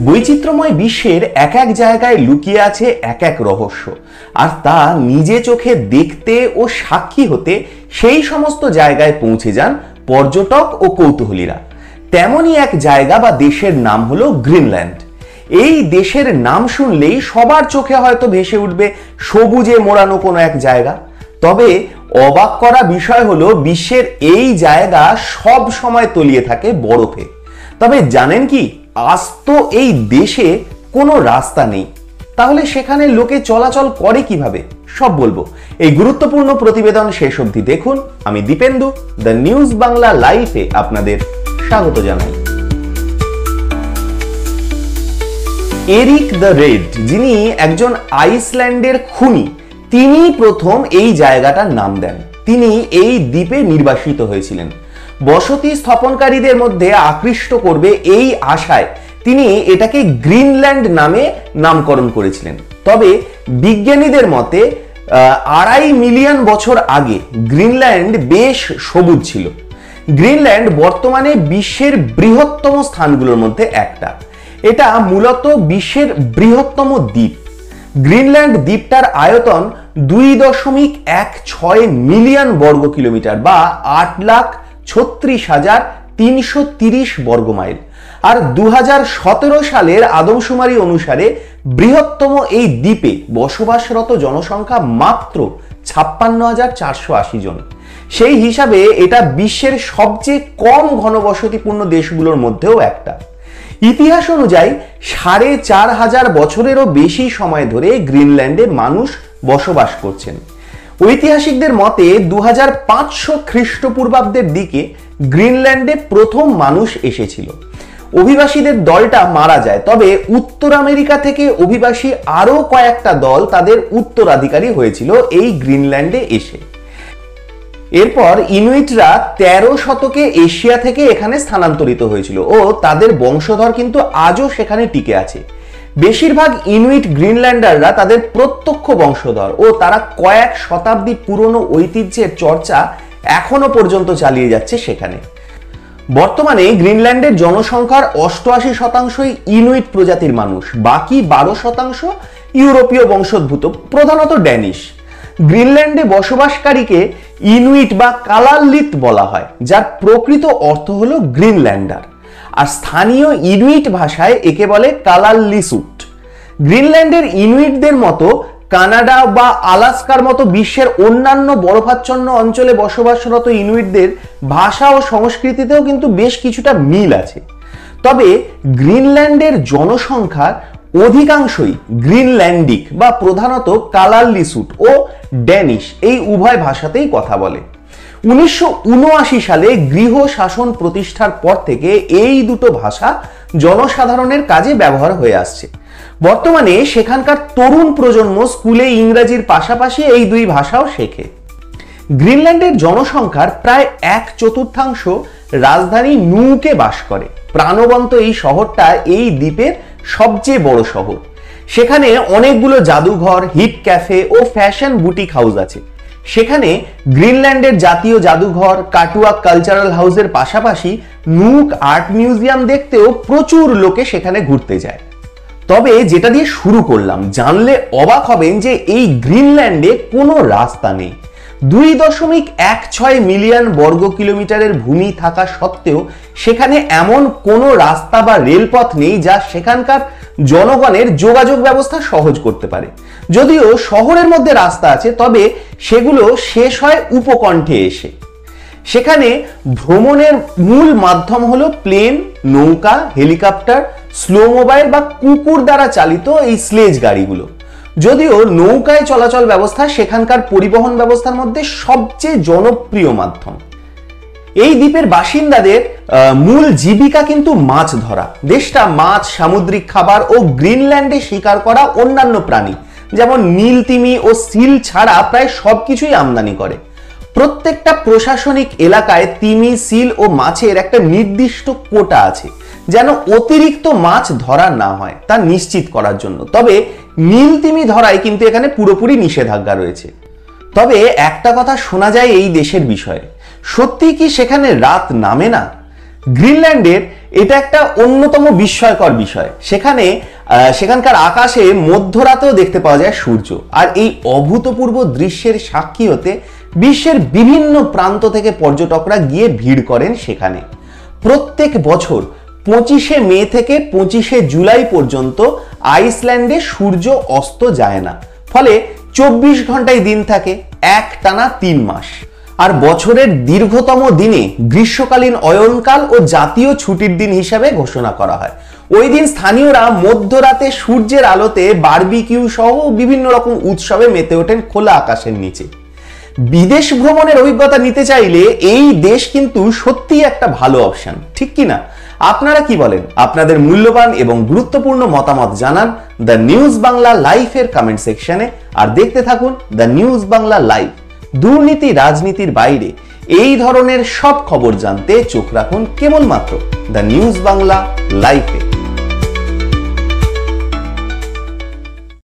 বৈচিত্র্যময় বিশ্বের এক এক জায়গায় লুকিয়ে আছে এক এক রহস্য, আর তা নিজে চোখে দেখতে ও সাক্ষী হতে সেই সমস্ত জায়গায় পৌঁছে যান পর্যটক ও কৌতূহলীরা। তেমনই এক জায়গা বা দেশের নাম হলো গ্রিনল্যান্ড। এই দেশের নাম শুনলেই সবার চোখে হয়তো ভেসে উঠবে সবুজে মোড়ানো কোনো এক জায়গা। তবে অবাক করা বিষয় হলো বিশ্বের এই জায়গা সব সময় তলিয়ে থাকে বরফে। তবে জানেন কি, আজ তো এই দেশে কোনো রাস্তা নেই, তাহলে সেখানে লোকে চলাচল করে কিভাবে? সব বলবো এই গুরুত্বপূর্ণ প্রতিবেদন শেষ অবধি দেখুন। আমি দীপেন্দু, দ্য নিউজ বাংলা লাইভে আপনাদের স্বাগত জানাই। এরিক দ্য রেড, যিনি একজন আইসল্যান্ডের খুনি, তিনি প্রথম এই জায়গাটার নাম দেন। তিনি এই দ্বীপে নির্বাসিত হয়েছিলেন। বসতি স্থাপনকারীদের মধ্যে আকৃষ্ট করবে এই আশায় তিনি এটাকে গ্রিনল্যান্ড নামে নামকরণ করেছিলেন। তবে বিজ্ঞানীদের মতে 2.5 মিলিয়ন বছর আগে গ্রিনল্যান্ড বেশ সবুজ ছিল। গ্রিনল্যান্ড বর্তমানে বিশ্বের বৃহত্তম স্থানগুলোর মধ্যে একটা। এটা মূলত বিশ্বের বৃহত্তম দ্বীপ। গ্রিনল্যান্ড দ্বীপটার আয়তন 2.16 মিলিয়ন বর্গ কিলোমিটার বা 8,36,330 বর্গ মাইল। আর 2017 সালের আদমশুমারি অনুসারে বৃহত্তম এই দ্বীপে বসবাসরত জনসংখ্যা মাত্র 56,480 জন। সেই হিসাবে এটা বিশ্বের সবচেয়ে কম ঘনবসতিপূর্ণ দেশগুলোর মধ্যেও একটা। ইতিহাস অনুযায়ী 4,500 বছরেরও বেশি সময় ধরে গ্রিনল্যান্ডে মানুষ বসবাস করছেন। ঐতিহাসিকদের মতে 2500 খ্রিস্টপূর্বাব্দের দিকে গ্রিনল্যান্ডে প্রথম মানুষ এসেছিল। অভিবাসীদের দলটা মারা যায়, তবে উত্তর আমেরিকা থেকে অভিবাসী আরো কয়েকটা দল তাদের উত্তরাধিকারী হয়েছিল এই গ্রিনল্যান্ডে এসে। এরপর ইনুইটরা 13 শতকে এশিয়া থেকে এখানে স্থানান্তরিত হয়েছিল ও তাদের বংশধর কিন্তু আজও সেখানে টিকে আছে। বেশিরভাগ ইনুইট গ্রিনল্যান্ডাররা তাদের প্রত্যক্ষ বংশধর ও তারা কয়েক শতাব্দী পুরনো ঐতিহ্যের চর্চা এখনো পর্যন্ত চালিয়ে যাচ্ছে সেখানে। বর্তমানে গ্রিনল্যান্ডের জনসংখ্যার 88% ইনুইট প্রজাতির মানুষ, বাকি 12% ইউরোপীয় বংশোদ্ভূত, প্রধানত ড্যানিশ। গ্রিনল্যান্ডে বসবাসকারীকে ইনুইট বা কালাল্লিত বলা হয়, যার প্রকৃত অর্থ হলো গ্রিনল্যান্ডার, আর স্থানীয় ইনুইট ভাষায় একে বলে কালাল্লিসুট। গ্রিনল্যান্ডের ইনুইটদের মতো কানাডা বা আলাস্কার মতো বিশ্বের অন্যান্য বরফাচ্ছন্ন অঞ্চলে বসবাসরত ইনুইটদের ভাষা ও সংস্কৃতিতেও কিন্তু বেশ কিছুটা মিল আছে। তবে গ্রিনল্যান্ডের জনসংখ্যার অধিকাংশই গ্রিনল্যান্ডিক বা প্রধানত কালাল্লিসুট ও ড্যানিশ এই উভয় ভাষাতেই কথা বলে। 1979 সালে গৃহ শাসন প্রতিষ্ঠার পর থেকে এই দুটো ভাষা জনসাধারণের কাজে ব্যবহার হয়ে আসছে। বর্তমানে সেখানকার তরুণ প্রজন্ম স্কুলে ইংরেজির পাশাপাশি এই দুই ভাষাও শেখে। গ্রিনল্যান্ডের জনসংখ্যার প্রায় 1/4 রাজধানী নুকে বাস করে। প্রাণবন্ত এই শহরটা এই দ্বীপের সবচেয়ে বড় শহর। সেখানে অনেকগুলো জাদুঘর, হিপ ক্যাফে ও ফ্যাশন বুটিক হাউস আছে। সেখানে গ্রিনল্যান্ডের জাতীয় জাদুঘর, কাটুয়া কালচারাল হাউসের পাশাপাশি নুক আর্ট মিউজিয়াম দেখতেও প্রচুর লোকে সেখানে ঘুরতে যায়। তবে যেটা দিয়ে শুরু করলাম, জানলে অবাক হবেন যে এই গ্রিনল্যান্ডে কোনো রাস্তা নেই। 2.16 মিলিয়ন বর্গ কিলোমিটারের ভূমি থাকা সত্ত্বেও সেখানে এমন কোনো রাস্তা বা রেলপথ নেই যা সেখানকার জনগণের যোগাযোগ ব্যবস্থা সহজ করতে পারে। যদিও শহরের মধ্যে রাস্তা আছে, তবে সেগুলো শেষ হয় উপকণ্ঠে এসে। সেখানে ভ্রমণের মূল মাধ্যম হলো প্লেন, নৌকা, হেলিকপ্টার, স্লো মোবাইল বা কুকুর দ্বারা চালিত এই স্লেজ গাড়িগুলো। যদিও নৌকায় চলাচল ব্যবস্থা সেখানকার পরিবহন ব্যবস্থার মধ্যে সবচেয়ে জনপ্রিয় মাধ্যম। এই দ্বীপের বাসিন্দাদের মূল জীবিকা কিন্তু মাছ ধরা। দেশটা মাছ, সামুদ্রিক খাবার ও গ্রিনল্যান্ডে শিকার করা অন্যান্য প্রাণী যেমন নীল তিমি ও সিল ছাড়া প্রায় সবকিছুই আমদানি করে। প্রত্যেকটা প্রশাসনিক এলাকায় তিমি, সিল ও মাছের একটা নির্দিষ্ট কোটা আছে, যেন অতিরিক্ত মাছ ধরা না হয় তা নিশ্চিত করার জন্য। তবে নীল তিমি ধরায় কিন্তু এখানে পুরোপুরি নিষেধাজ্ঞা রয়েছে। তবে একটা কথা শোনা যায় এই দেশের বিষয়ে, সত্যি কি সেখানে রাত নামে না? গ্রিনল্যান্ডের এটা একটা অন্যতম বিস্ময়কর বিষয়। সেখানকার আকাশে মধ্যরাতেও দেখতে পাওয়া যায় সূর্য। আর এই অভূতপূর্ব দৃশ্যের সাক্ষী হতে বিশ্বের বিভিন্ন প্রান্ত থেকে পর্যটকরা গিয়ে ভিড় করেন সেখানে। প্রত্যেক বছর 25শে মে থেকে 25শে জুলাই পর্যন্ত আইসল্যান্ডে সূর্য অস্ত যায় না, ফলে 24 ঘন্টায় দিন থাকে, একটানা 3 মাস। আর বছরের দীর্ঘতম দিনে গ্রীষ্মকালীন অয়নকাল ও জাতীয় ছুটির দিন হিসাবে ঘোষণা করা হয়। ওই দিন স্থানীয়রা মধ্যরাতে সূর্যের আলোতে বারবিকিউ সহ বিভিন্ন রকম উৎসবে মেতে ওঠেন খোলা আকাশের নিচে। বিদেশ ভ্রমণের অভিজ্ঞতা নিতে চাইলে এই দেশ কিন্তু সত্যিই একটা ভালো অপশন, ঠিক কি না? আপনারা কি বলেন? আপনাদের মূল্যবান এবং গুরুত্বপূর্ণ মতামত জানান দ্য নিউজ বাংলা লাইভের কমেন্ট সেকশনে। আর দেখতে থাকুন দ্য নিউজ বাংলা লাইভ। দুর্নীতি রাজনীতির বাইরে এই ধরনের সব খবর জানতে চোখ রাখুন কেবলমাত্র দ্য নিউজ বাংলা লাইভে।